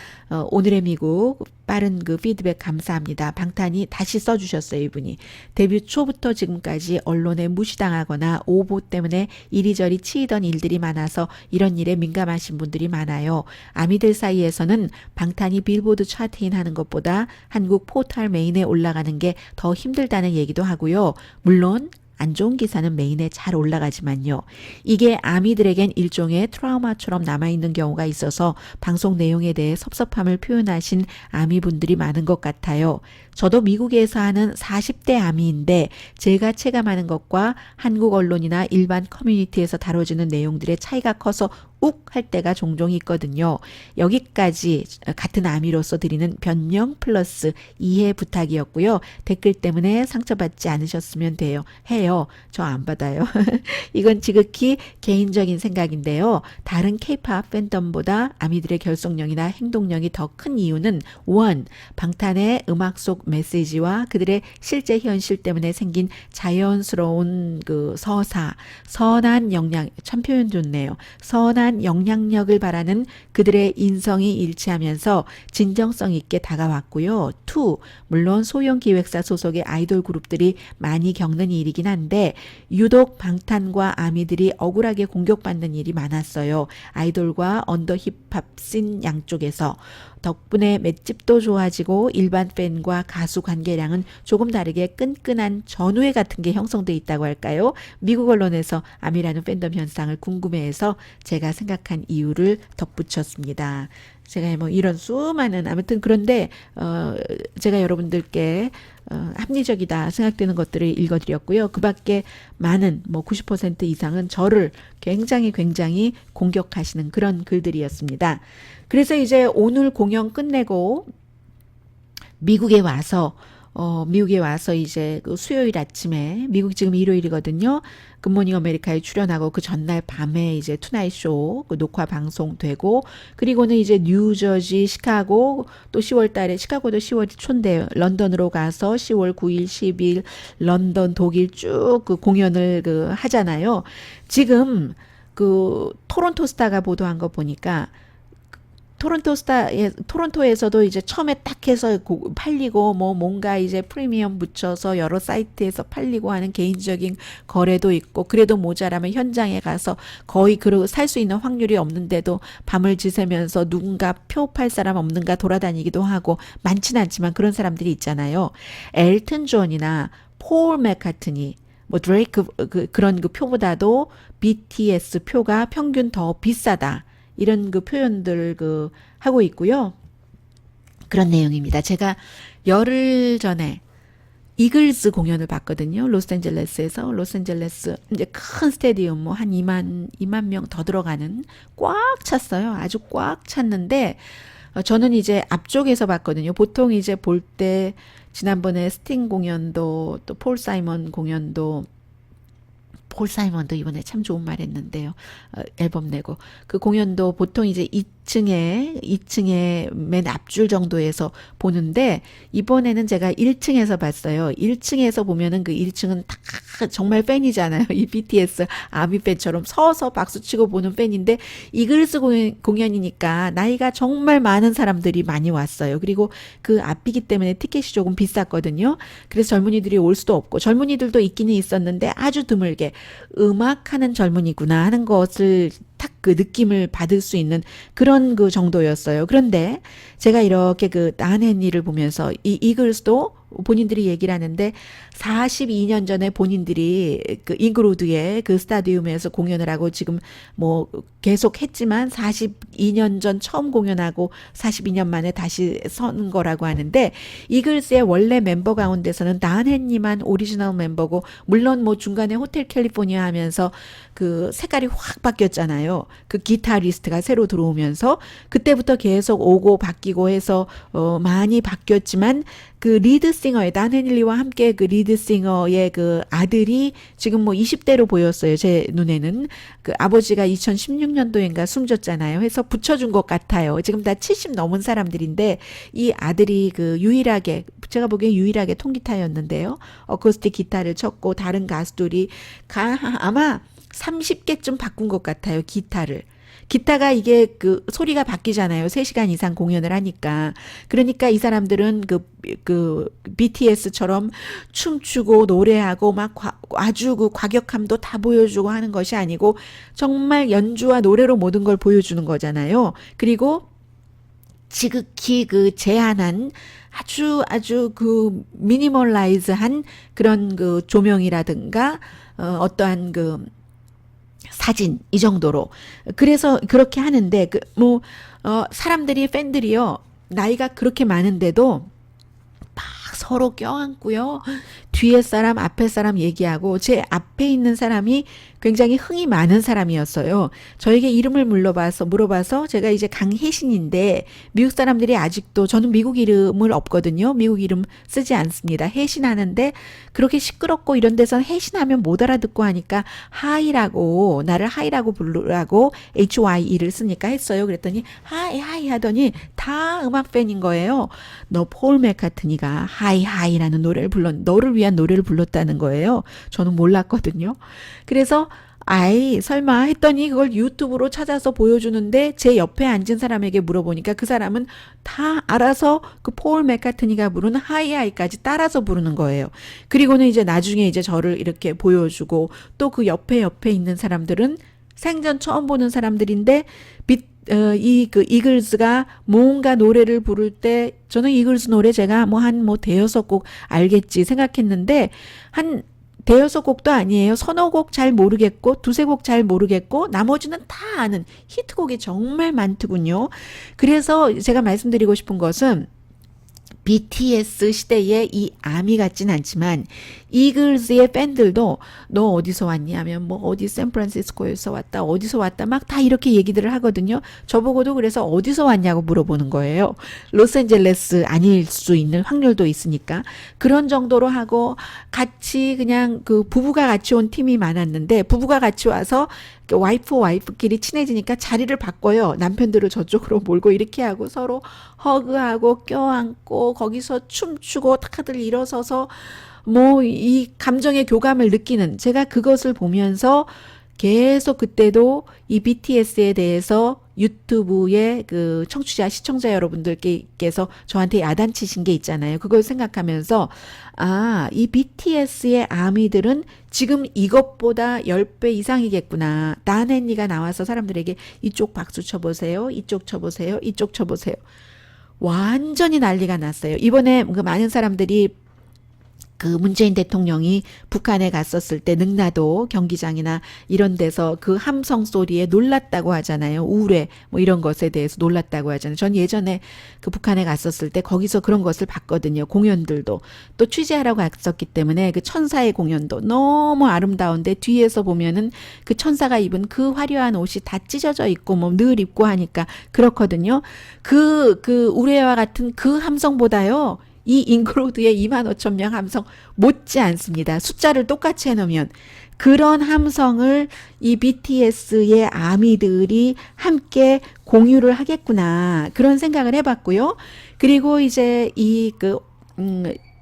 오늘의 미국 빠른 그 피드백 감사합니다. 방탄이 다시 써주셨어요. 이분이. 데뷔 초부터 지금까지 언론에 무시당하거나 오보 때문에 이리저리 치이던 일들이 많아서 이런 일에 민감하신 분들이 많아요. 아미들 사이에서는 방탄이 빌보드 차트인 하는 것보다 한국 포털 메인에 올라가는 게 더 힘들다는 얘기도 하고요. 물론 안 좋은 기사는 메인에 잘 올라가지만요. 이게 아미들에겐 일종의 트라우마처럼 남아있는 경우가 있어서 방송 내용에 대해 섭섭함을 표현하신 아미분들이 많은 것 같아요. 저도 미국에서 하는 40대 아미인데 제가 체감하는 것과 한국 언론이나 일반 커뮤니티에서 다뤄지는 내용들의 차이가 커서 욱 할 때가 종종 있거든요. 여기까지 같은 아미로서 드리는 변명 플러스 이해 부탁이었고요. 댓글 때문에 상처받지 않으셨으면 해요. 저 안 받아요. 이건 지극히 개인적인 생각인데요. 다른 K-팝 팬덤보다 아미들의 결속력이나 행동력이 더 큰 이유는 1. 방탄의 음악 속 메시지와 그들의 실제 현실 때문에 생긴 자연스러운 그 선한 영향, 참 표현 좋네요. 선한 영향력을 바라는 그들의 인성이 일치하면서 진정성 있게 다가왔고요. 2. 물론 소형 기획사 소속의 아이돌 그룹들이 많이 겪는 일이긴 한데 유독 방탄과 아미들이 억울하게 공격받는 일이 많았어요. 아이돌과 언더 힙합 씬 양쪽에서. 덕분에 맷집도 좋아지고 일반 팬과 가수 관계량은 조금 다르게 끈끈한 전우회 같은 게 형성돼 있다고 할까요? 미국 언론에서 아미라는 팬덤 현상을 궁금해해서 제가 생각한 이유를 덧붙였습니다. 제가 이런 수많은 아무튼 그런데 제가 여러분들께 합리적이다 생각되는 것들을 읽어드렸고요. 그 밖에 많은 90% 이상은 저를 굉장히 공격하시는 그런 글들이었습니다. 그래서 이제 오늘 공연 끝내고 미국에 와서 이제 그 수요일 아침에 미국 지금 일요일이거든요. 굿모닝 아메리카에 출연하고 그 전날 밤에 이제 투나잇 쇼 녹화 방송되고 그리고는 이제 뉴저지, 시카고 또 10월 달에 시카고도 10월 초인데 런던으로 가서 10월 9일, 10일 런던, 독일 쭉 그 공연을 하잖아요. 지금 그 토론토 스타가 보도한 거 보니까 토론토에서도 이제 처음에 딱 해서 팔리고 뭔가 이제 프리미엄 붙여서 여러 사이트에서 팔리고 하는 개인적인 거래도 있고 그래도 모자라면 현장에 가서 거의 살 수 있는 확률이 없는데도 밤을 지새면서 누군가 표 팔 사람 없는가 돌아다니기도 하고 많지는 않지만 그런 사람들이 있잖아요. 엘튼 존이나 폴 맥카트니 드레이크 그런 표보다도 BTS 표가 평균 더 비싸다. 이런 그 표현들 하고 있고요. 그런 내용입니다. 제가 열흘 전에 이글스 공연을 봤거든요. 로스앤젤레스에서. 로스앤젤레스 이제 큰 스테디움 뭐 한 2만 명 더 들어가는 꽉 찼어요. 아주 꽉 찼는데 저는 이제 앞쪽에서 봤거든요. 보통 이제 볼 때 지난번에 스팅 공연도 또 폴 사이먼 공연도 폴 사이먼도 이번에 참 좋은 말 했는데요. 앨범 내고. 그 공연도 보통 이제 2층에 맨 앞줄 정도에서 보는데, 이번에는 제가 1층에서 봤어요. 1층에서 보면은 그 1층은 다 정말 팬이잖아요. 이 BTS 아미 팬처럼 서서 박수치고 보는 팬인데, 이글스 공연이니까 나이가 정말 많은 사람들이 많이 왔어요. 그리고 그 앞이기 때문에 티켓이 조금 비쌌거든요. 그래서 젊은이들이 올 수도 없고, 젊은이들도 있기는 있었는데 아주 드물게 음악하는 젊은이구나 하는 것을 딱 그 느낌을 받을 수 있는 그런 그 정도였어요. 그런데 제가 이렇게 그 나한헨리를 보면서 이 이글스도 본인들이 얘기를 하는데 42년 전에 본인들이 그 잉그로드의 그 스타디움에서 공연을 하고 지금 뭐 계속 했지만 42년 전 처음 공연하고 42년 만에 다시 선 거라고 하는데, 이글스의 원래 멤버 가운데서는 나한헨리만 오리지널 멤버고, 물론 뭐 중간에 호텔 캘리포니아 하면서 그 색깔이 확 바뀌었잖아요. 그 기타리스트가 새로 들어오면서 그때부터 계속 오고 바뀌고 해서 많이 바뀌었지만, 그 리드싱어의 나한헨리와 함께 그 리드싱어의 그 아들이 지금 뭐 20대로 보였어요. 제 눈에는. 그 아버지가 2016년도인가 숨졌잖아요. 해서 붙여준 것 같아요. 지금 다 70 넘은 사람들인데 이 아들이 그 유일하게, 제가 보기엔 유일하게 통기타였는데요. 어쿠스틱 기타를 쳤고, 다른 가수들이 아마 30개쯤 바꾼 것 같아요. 기타가 이게 그 소리가 바뀌잖아요. 3시간 이상 공연을 하니까. 그러니까 이 사람들은 그 BTS처럼 춤추고 노래하고 막 아주 그 과격함도 다 보여주고 하는 것이 아니고, 정말 연주와 노래로 모든 걸 보여주는 거잖아요. 그리고 지극히 그 제한한 아주 그 미니멀라이즈한 그런 그 조명이라든가 어떠한 그 사진 이 정도로. 그래서 그렇게 하는데 사람들이 팬들이요, 나이가 그렇게 많은데도 막 서로 껴안고요. 뒤에 사람, 앞에 사람 얘기하고, 제 앞에 있는 사람이 굉장히 흥이 많은 사람이었어요. 저에게 이름을 물어봐서 제가 이제 강혜신인데, 미국 사람들이 아직도, 저는 미국 이름을 없거든요. 미국 이름 쓰지 않습니다. 혜신하는데 그렇게 시끄럽고 이런 데선 혜신하면 못 알아듣고 하니까 나를 하이라고 부르라고 HYE를 쓰니까 했어요. 그랬더니 하이 하더니 다 음악 팬인 거예요. 너 폴 맥카트니가 하이라는 노래를 너를 위한 노래를 불렀다는 거예요. 저는 몰랐거든요. 그래서 설마 했더니 그걸 유튜브로 찾아서 보여주는데, 제 옆에 앉은 사람에게 물어보니까 그 사람은 다 알아서 그 폴 맥카트니가 부르는 하이까지 따라서 부르는 거예요. 그리고는 이제 나중에 이제 저를 이렇게 보여주고, 또 그 옆에 있는 사람들은 생전 처음 보는 사람들인데, 이글스가 뭔가 노래를 부를 때, 저는 이글스 노래 제가 한 대여섯 곡 알겠지 생각했는데, 한 대여섯 곡도 아니에요. 서너 곡 잘 모르겠고, 두세 곡 잘 모르겠고, 나머지는 다 아는 히트곡이 정말 많더군요. 그래서 제가 말씀드리고 싶은 것은, BTS 시대의 이 아미 같진 않지만 이글스의 팬들도 너 어디서 왔니 하면 뭐 어디 샌프란시스코에서 왔다, 어디서 왔다, 막 다 이렇게 얘기들을 하거든요. 저보고도 그래서 어디서 왔냐고 물어보는 거예요. 로스앤젤레스 아닐 수 있는 확률도 있으니까. 그런 정도로 하고, 같이 그냥 그 부부가 같이 온 팀이 많았는데, 부부가 같이 와서 와이프끼리 친해지니까 자리를 바꿔요. 남편들을 저쪽으로 몰고 이렇게 하고 서로 허그하고 껴안고 거기서 춤추고 다들 일어서서 뭐 이 감정의 교감을 느끼는, 제가 그것을 보면서 계속 그때도 이 BTS에 대해서 유튜브에 그 시청자 여러분들께서 저한테 야단치신 게 있잖아요. 그걸 생각하면서, 이 BTS의 아미들은 지금 이것보다 10배 이상이겠구나. 나한헨리가 나와서 사람들에게 이쪽 박수 쳐보세요, 이쪽 쳐보세요, 이쪽 쳐보세요. 완전히 난리가 났어요. 이번에 그 많은 사람들이 그 문재인 대통령이 북한에 갔었을 때 능라도 경기장이나 이런 데서 그 함성 소리에 놀랐다고 하잖아요. 우레 뭐 이런 것에 대해서 놀랐다고 하잖아요. 전 예전에 그 북한에 갔었을 때 거기서 그런 것을 봤거든요. 공연들도 또 취재하러 갔었기 때문에 그 천사의 공연도 너무 아름다운데 뒤에서 보면은 그 천사가 입은 그 화려한 옷이 다 찢어져 있고 뭐 늘 입고 하니까 그렇거든요. 그 우레와 같은 그 함성보다요. 이 잉크로드의 25,000명 함성 못지 않습니다. 숫자를 똑같이 해놓으면 그런 함성을 이 BTS의 아미들이 함께 공유를 하겠구나 그런 생각을 해봤고요. 그리고 이제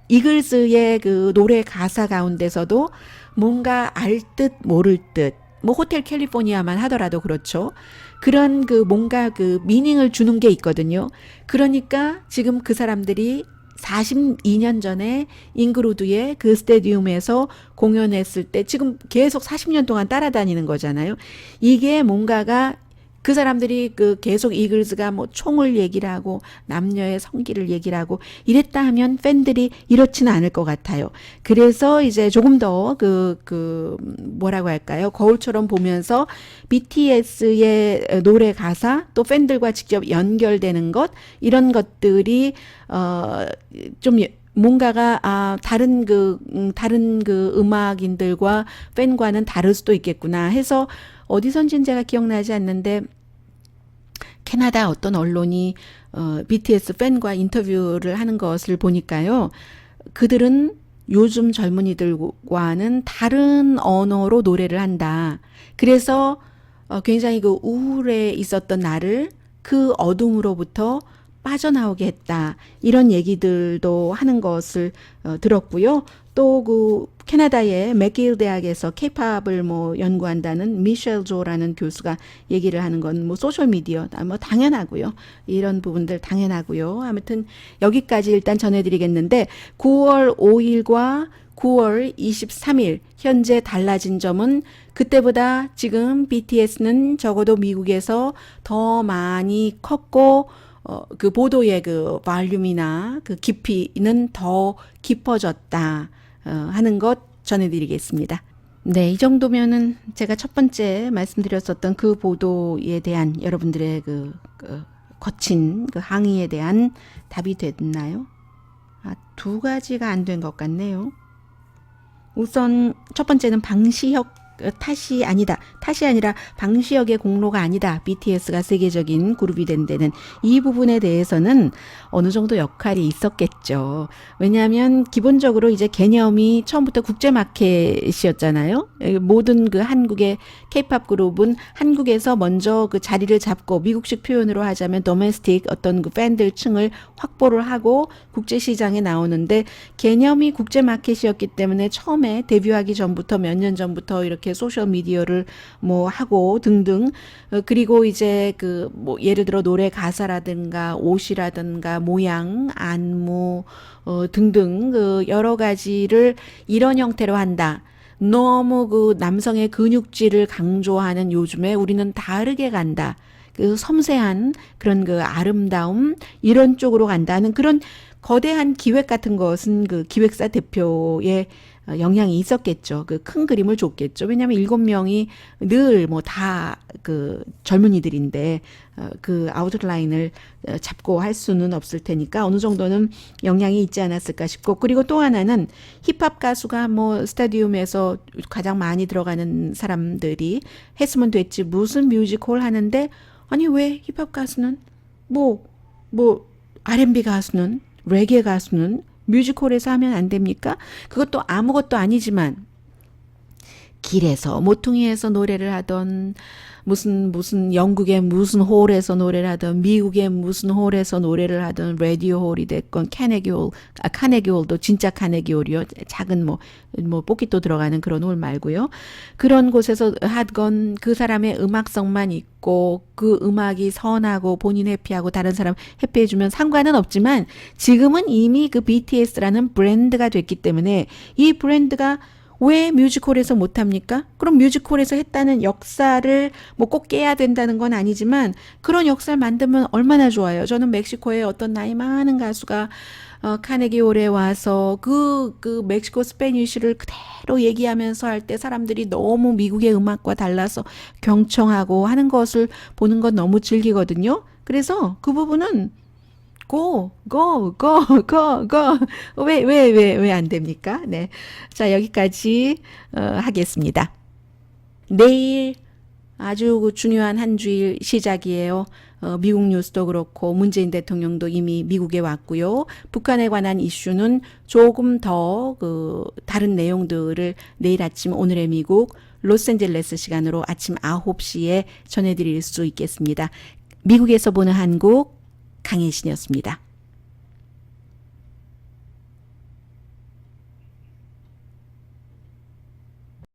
이글스의 그 노래 가사 가운데서도 뭔가 알 듯 모를 듯 뭐 호텔 캘리포니아만 하더라도 그렇죠. 그런 그 뭔가 그 미닝을 주는 게 있거든요. 그러니까 지금 그 사람들이 42년 전에 잉그루드의 그 스테디움에서 공연했을 때 지금 계속 40년 동안 따라다니는 거잖아요. 이게 뭔가가 그 사람들이 그 계속 이글스가 뭐 총을 얘기를 하고 남녀의 성기를 얘기를 하고 이랬다 하면 팬들이 이렇지는 않을 것 같아요. 그래서 이제 조금 더 뭐라고 할까요? 거울처럼 보면서 BTS의 노래 가사 또 팬들과 직접 연결되는 것 이런 것들이 좀 뭔가가 다른 음악인들과 팬과는 다를 수도 있겠구나 해서 어디선진 제가 기억나지 않는데 캐나다 어떤 언론이 BTS 팬과 인터뷰를 하는 것을 보니까요. 그들은 요즘 젊은이들과는 다른 언어로 노래를 한다. 그래서 굉장히 그 우울에 있었던 나를 그 어둠으로부터 빠져나오게 했다. 이런 얘기들도 하는 것을 들었고요. 또 그 캐나다의 맥길 대학에서 케이팝을 뭐 연구한다는 미셸 조라는 교수가 얘기를 하는 건 뭐 소셜 미디어 뭐 당연하고요. 이런 부분들 당연하고요. 아무튼 여기까지 일단 전해드리겠는데 9월 5일과 9월 23일 현재 달라진 점은 그때보다 지금 BTS는 적어도 미국에서 더 많이 컸고 그 보도의 그 볼륨이나 그 깊이는 더 깊어졌다 하는 것 전해드리겠습니다. 네, 이 정도면은 제가 첫 번째 말씀드렸었던 그 보도에 대한 여러분들의 그 거친 그 항의에 대한 답이 됐나요? 두 가지가 안 된 것 같네요. 우선 첫 번째는 방시혁 탓이 아니다. 탓이 아니라 방시혁의 공로가 아니다. BTS가 세계적인 그룹이 된 데는 이 부분에 대해서는 어느 정도 역할이 있었겠죠. 왜냐하면 기본적으로 이제 개념이 처음부터 국제 마켓이었잖아요. 모든 그 한국의 K-팝 그룹은 한국에서 먼저 그 자리를 잡고 미국식 표현으로 하자면 도메스틱 어떤 그 팬들층을 확보를 하고 국제 시장에 나오는데 개념이 국제 마켓이었기 때문에 처음에 데뷔하기 전부터 몇 년 전부터 이렇게 소셜 미디어를 뭐 하고 등등 그리고 이제 그 뭐 예를 들어 노래 가사라든가 옷이라든가 모양 안무 등등 그 여러 가지를 이런 형태로 한다. 너무 그 남성의 근육질을 강조하는 요즘에 우리는 다르게 간다. 그 섬세한 그런 그 아름다움 이런 쪽으로 간다는 그런 거대한 기획 같은 것은 그 기획사 대표의 영향이 있었겠죠. 그 큰 그림을 줬겠죠. 왜냐하면 7명이 늘 뭐 다 그 젊은이들인데 그 아웃라인을 잡고 할 수는 없을 테니까 어느 정도는 영향이 있지 않았을까 싶고 그리고 또 하나는 힙합 가수가 뭐 스타디움에서 가장 많이 들어가는 사람들이 했으면 됐지 무슨 뮤지컬 하는데 아니 왜 힙합 가수는 뭐 R&B 가수는 레게 가수는 뮤지컬에서 하면 안 됩니까? 그것도 아무것도 아니지만 길에서 모퉁이에서 노래를 하던 무슨 영국의 무슨 홀에서 노래를 하던 미국의 무슨 홀에서 노래를 하던 라디오 홀이 됐건 카네기 홀도 진짜 카네기 홀이요. 작은 뭐 뽑기도 들어가는 그런 홀 말고요. 그런 곳에서 하건 그 사람의 음악성만 있고 그 음악이 선하고 본인 해피하고 다른 사람 해피해주면 상관은 없지만 지금은 이미 그 BTS라는 브랜드가 됐기 때문에 이 브랜드가 왜 뮤지컬에서 못합니까? 그럼 뮤지컬에서 했다는 역사를 뭐 꼭 깨야 된다는 건 아니지만 그런 역사를 만들면 얼마나 좋아요. 저는 멕시코에 어떤 나이 많은 가수가 카네기 홀에 와서 그 멕시코 스페니쉬를 그대로 얘기하면서 할 때 사람들이 너무 미국의 음악과 달라서 경청하고 하는 것을 보는 건 너무 즐기거든요. 그래서 그 부분은 go. 왜 안 됩니까? 네. 자, 여기까지 하겠습니다. 내일 아주 중요한 한 주일 시작이에요. 미국 뉴스도 그렇고 문재인 대통령도 이미 미국에 왔고요. 북한에 관한 이슈는 조금 더 다른 내용들을 내일 아침 오늘의 미국 로스앤젤레스 시간으로 아침 9시에 전해드릴 수 있겠습니다. 미국에서 보는 한국 강혜신이었습니다.